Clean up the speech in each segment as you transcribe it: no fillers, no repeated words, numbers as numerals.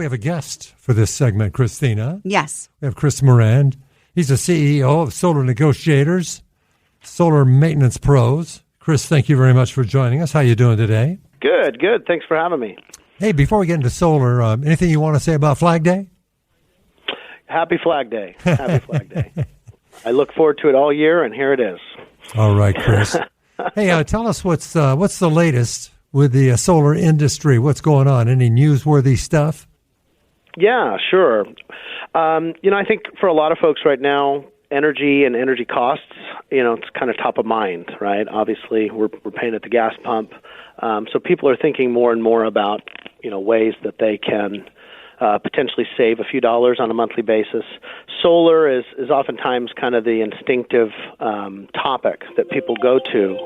We have a guest for this segment, Christina. Yes. We have Chris Moran. He's the CEO of Solar Negotiators, Solar Maintenance Pros. Chris, thank you very much for joining us. How are you doing today? Good. Thanks for having me. Hey, before we get into solar, anything you want to say about Flag Day? Happy Flag Day. Happy Flag Day. I look forward to it all year, and here it is. All right, Chris. Hey, tell us what's the latest with the solar industry. What's going on? Any newsworthy stuff? Yeah, sure. I think for a lot of folks right now, energy and energy costs, it's kind of top of mind, right? Obviously, we're paying at the gas pump. So people are thinking more and more about, ways that they can potentially save a few dollars on a monthly basis. Solar is oftentimes kind of the instinctive topic that people go to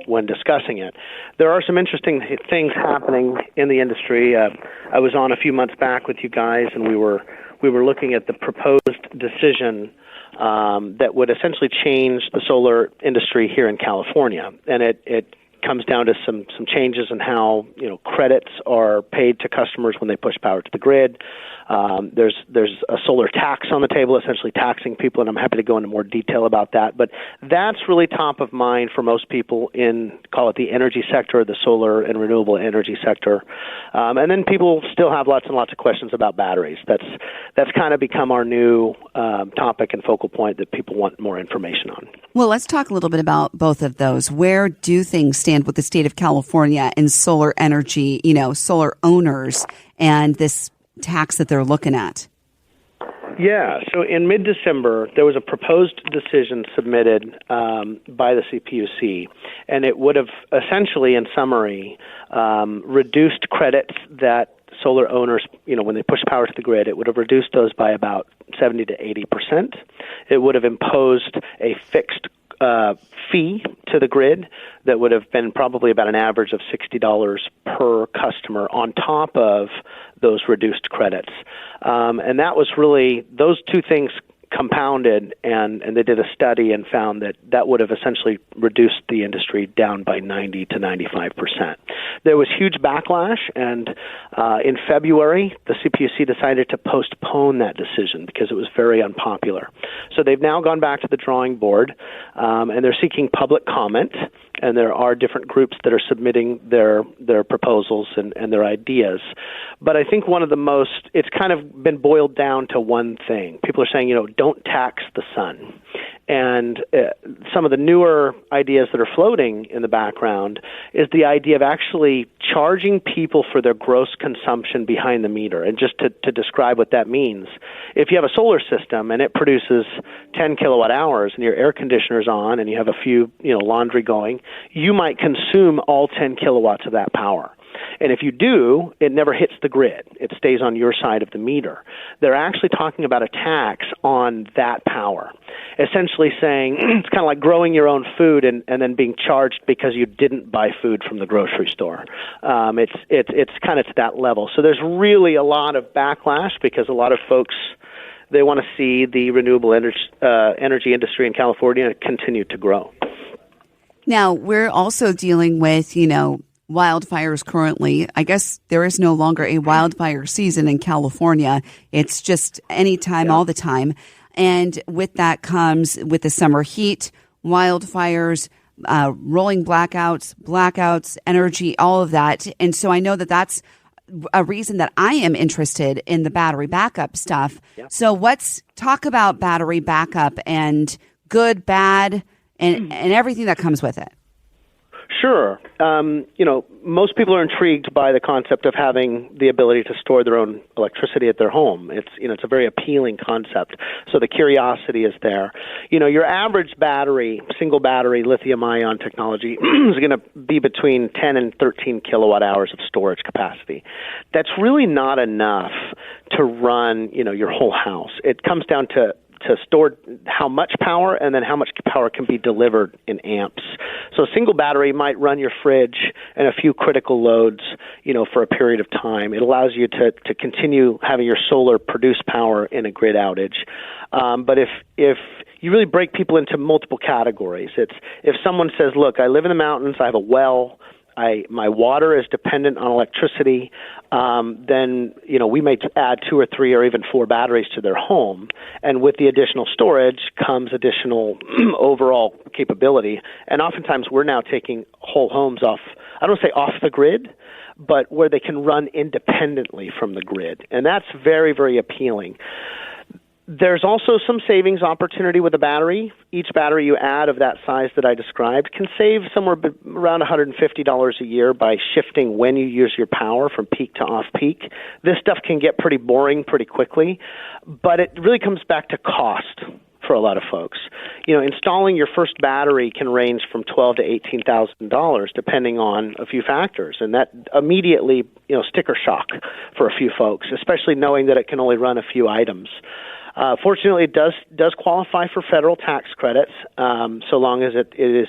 when discussing it. There are some interesting things happening in the industry. I was on a few months back with you guys, and we were looking at the proposed decision that would essentially change the solar industry here in California, and it comes down to some changes in how credits are paid to customers when they push power to the grid. There's a solar tax on the table, essentially taxing people, and I'm happy to go into more detail about that. But that's really top of mind for most people in, call it the energy sector, the solar and renewable energy sector. And then people still have lots and lots of questions about batteries. That's kind of become our new topic and focal point that people want more information on. Well, let's talk a little bit about both of those. Where do things stand with the state of California and solar energy, solar owners, and this tax that they're looking at? Yeah, so in mid-December, there was a proposed decision submitted by the CPUC, and it would have essentially, in summary, reduced credits that solar owners, when they push power to the grid, it would have reduced those by about 70 to 80%. It would have imposed a fixed fee to the grid that would have been probably about an average of $60 per customer on top of those reduced credits. And that was really, those two things compounded, and they did a study and found that would have essentially reduced the industry down by 90 to 95%. There was huge backlash, and in February, the CPUC decided to postpone that decision because it was very unpopular. So they've now gone back to the drawing board, and they're seeking public comment, and there are different groups that are submitting their proposals and their ideas. But I think one of the most, it's kind of been boiled down to one thing. People are saying, don't tax the sun. And some of the newer ideas that are floating in the background is the idea of actually charging people for their gross consumption behind the meter. And just to describe what that means, if you have a solar system and it produces 10 kilowatt hours and your air conditioner's on and you have a few, laundry going, you might consume all 10 kilowatts of that power. And if you do, it never hits the grid. It stays on your side of the meter. They're actually talking about a tax on that power, essentially saying it's kind of like growing your own food and then being charged because you didn't buy food from the grocery store. It's kind of to that level. So there's really a lot of backlash because a lot of folks, they want to see the renewable energy industry in California continue to grow. Now, we're also dealing with, wildfires currently. I guess there is no longer a wildfire season in California. It's just anytime, all the time. And with that comes, with the summer heat, wildfires, rolling blackouts, energy, all of that. And so I know that that's a reason that I am interested in the battery backup stuff. Yep. So let's talk about battery backup and good, bad, and everything that comes with it. Sure. Most people are intrigued by the concept of having the ability to store their own electricity at their home. It's a very appealing concept. So the curiosity is there. Your average battery, single battery lithium-ion technology is going to be between 10 and 13 kilowatt hours of storage capacity. That's really not enough to run, your whole house. It comes down to store how much power and then how much power can be delivered in amps. So a single battery might run your fridge and a few critical loads, for a period of time. It allows you to continue having your solar produce power in a grid outage. But if you really break people into multiple categories, it's if someone says, look, I live in the mountains, I have a well, my water is dependent on electricity, then we may add 2 or 3 or even 4 batteries to their home, and with the additional storage comes additional overall capability. And oftentimes we're now taking whole homes off. I don't say off the grid, but where they can run independently from the grid, and that's very, very appealing. There's also some savings opportunity with a battery. Each battery you add of that size that I described can save somewhere around $150 a year by shifting when you use your power from peak to off-peak. This stuff can get pretty boring pretty quickly, but it really comes back to cost for a lot of folks. Installing your first battery can range from $12,000 to $18,000 depending on a few factors, and that immediately, sticker shock for a few folks, especially knowing that it can only run a few items. Fortunately, it does qualify for federal tax credits, so long as it is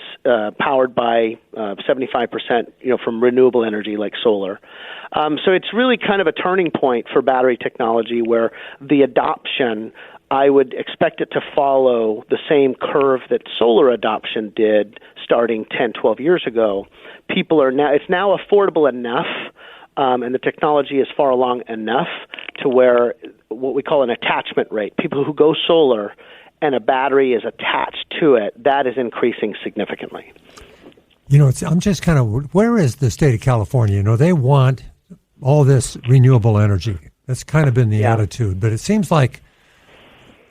powered by 75%, from renewable energy like solar. So it's really kind of a turning point for battery technology, where the adoption, I would expect it to follow the same curve that solar adoption did starting 10, 12 years ago. It's now affordable enough, and the technology is far along enough to where what we call an attachment rate, people who go solar and a battery is attached to it, that is increasing significantly. I'm just kind of, where is the state of California? They want all this renewable energy. That's kind of been the attitude, but it seems like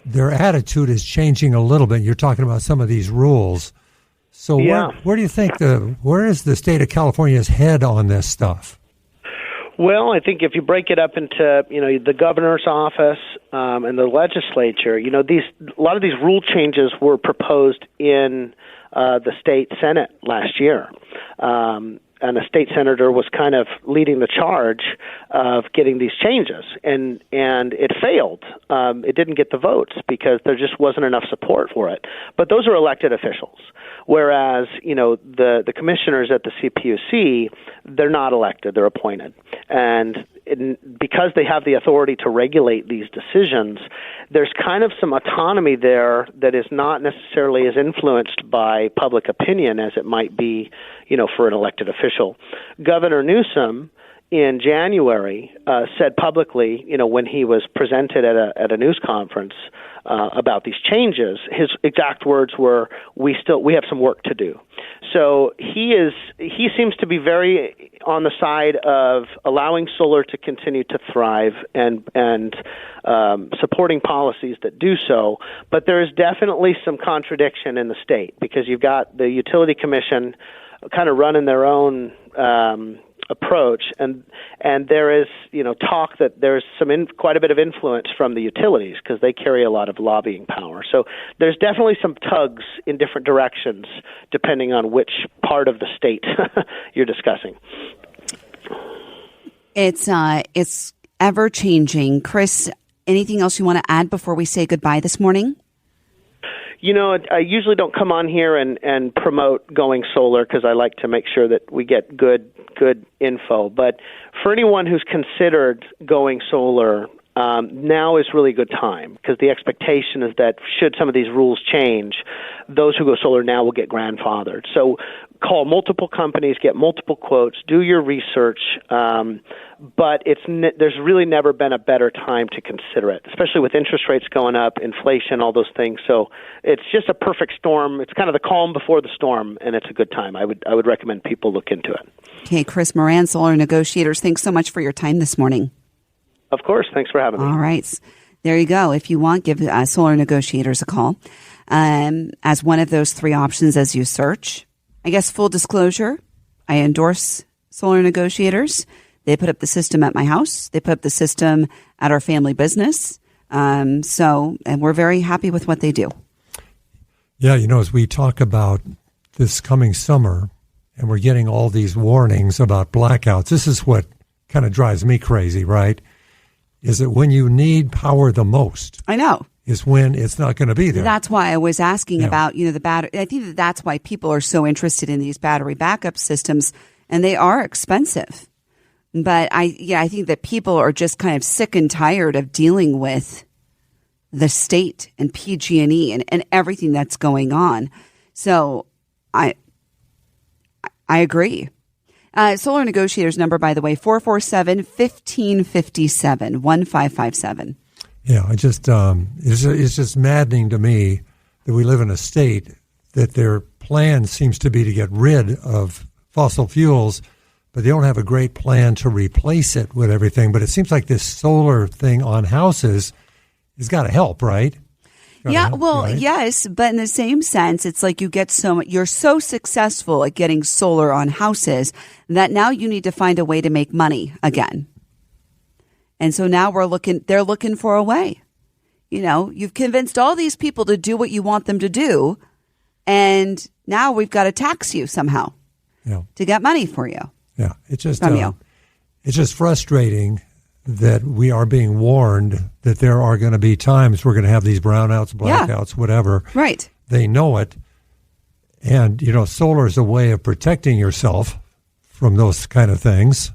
their attitude is changing a little bit. You're talking about some of these rules. So where do you think where is the state of California's head on this stuff? Well, I think if you break it up into, the governor's office and the legislature, a lot of these rule changes were proposed in the state Senate last year. And a state senator was kind of leading the charge of getting these changes, and it failed. It didn't get the votes because there just wasn't enough support for it. But those are elected officials, whereas the commissioners at the CPUC, they're not elected; they're appointed, and because they have the authority to regulate these decisions, there's kind of some autonomy there that is not necessarily as influenced by public opinion as it might be, for an elected official. Governor Newsom in January said publicly, when he was presented at a news conference about these changes, his exact words were, "We have some work to do." So he seems to be very on the side of allowing solar to continue to thrive and supporting policies that do so. But there is definitely some contradiction in the state because you've got the Utility Commission kind of running their own approach, and there is talk that there's quite a bit of influence from the utilities because they carry a lot of lobbying power. So there's definitely some tugs in different directions depending on which part of the state you're discussing. It's ever changing. Chris, anything else you want to add before we say goodbye this morning? I usually don't come on here and promote going solar because I like to make sure that we get good info. But for anyone who's considered going solar, now is really a good time because the expectation is that should some of these rules change, those who go solar now will get grandfathered. So call multiple companies, get multiple quotes, do your research, but there's really never been a better time to consider it, especially with interest rates going up, inflation, all those things. So it's just a perfect storm. It's kind of the calm before the storm, and it's a good time. I would recommend people look into it. Okay, Chris Moran, Solar Negotiators, thanks so much for your time this morning. Of course. Thanks for having me. All right. There you go. If you want, give Solar Negotiators a call as one of those 3 options as you search. I guess full disclosure, I endorse Solar Negotiators. They put up the system at my house. They put up the system at our family business. And we're very happy with what they do. Yeah, as we talk about this coming summer, and we're getting all these warnings about blackouts, this is what kind of drives me crazy, right? Is that when you need power the most? I know. Is when it's not going to be there. That's why I was asking about, the battery. I think that's why people are so interested in these battery backup systems, and they are expensive. But I think that people are just kind of sick and tired of dealing with the state and PG&E and everything that's going on. So I agree. Solar Negotiators number, by the way, 447-1557, 1557. Yeah, it's just maddening to me that we live in a state that their plan seems to be to get rid of fossil fuels, but they don't have a great plan to replace it with everything. But it seems like this solar thing on houses has got to help, right? Yes, but in the same sense, it's like you're so successful at getting solar on houses that now you need to find a way to make money again. And so now they're looking for a way. You've convinced all these people to do what you want them to do, and now we've got to tax you somehow to get money for you. Yeah, it's just frustrating that we are being warned that there are going to be times we're going to have these brownouts, blackouts, whatever. Right. They know it. And, solar is a way of protecting yourself from those kind of things.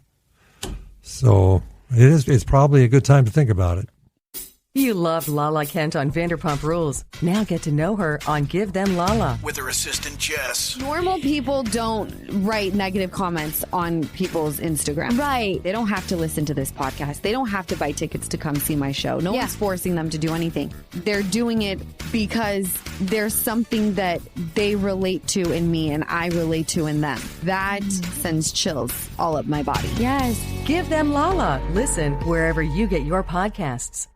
So it's probably a good time to think about it. You loved Lala Kent on Vanderpump Rules. Now get to know her on Give Them Lala. With her assistant, Jess. Normal people don't write negative comments on people's Instagram. Right. They don't have to listen to this podcast. They don't have to buy tickets to come see my show. No one's forcing them to do anything. They're doing it because there's something that they relate to in me and I relate to in them. That sends chills all up my body. Yes. Give Them Lala. Listen wherever you get your podcasts.